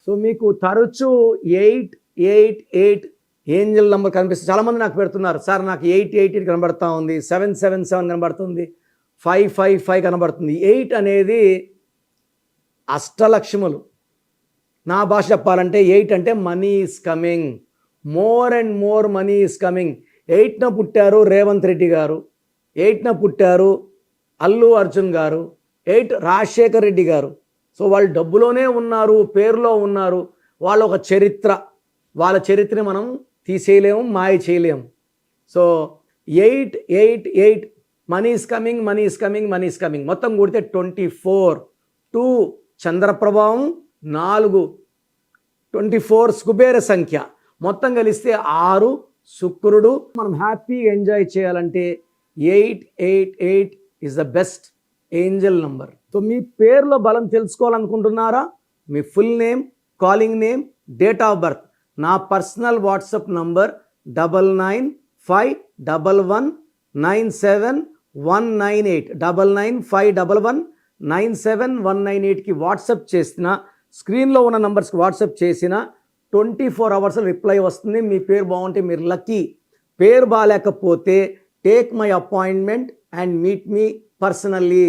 So మీకు తరచూ 888 Angel number కనిపిస్తుంది. చాలామంది నాకు పెడుతున్నారు, సార్ నాకు 888 కనబడతా ఉంది, 777 కనబడుతుంది, 555 కనబడుతుంది. 8 అనేది అష్టలక్ష్ములు. నా భాష చెప్పాలంటే 8 అంటే money is coming, more and more money is coming. 8న పుట్టారు రేవంత్ రెడ్డి గారు, 8న పుట్టారు అల్లు అర్జున్ గారు, 8 రాజశేఖర్ రెడ్డి గారు. సో వాళ్ళు డబ్బులోనే ఉన్నారు, పేరులో ఉన్నారు. వాళ్ళ ఒక చరిత్ర, వాళ్ళ చరిత్రని మనం తీసేయలేము, మాయ చేయలేము. So 888 money is coming, money is coming, money is coming. మొత్తం కూడితే 24. 2 చంద్రప్రభావం, 4 24 కుబేర సంఖ్య, మొత్తం కలిస్తే 6 శుక్రుడు. మనం హ్యాపీగా ఎంజాయ్ చేయాలంటే 888 is the best angel number. So మీ పేరులో బలం తెలుసుకోవాలనుకుంటున్నారా? మీ full name, calling name, date of birth. నా పర్సనల్ వాట్సాప్ నంబర్ 9951197198 9951197198కి వాట్సాప్ చేసిన, స్క్రీన్లో ఉన్న నంబర్స్కి వాట్సాప్ చేసిన 24 అవర్స్ రిప్లై వస్తుంది. మీ పేరు బాగుంటే మీరు లక్కీ. పేరు బాగాలేకపోతే take my appointment and meet me personally.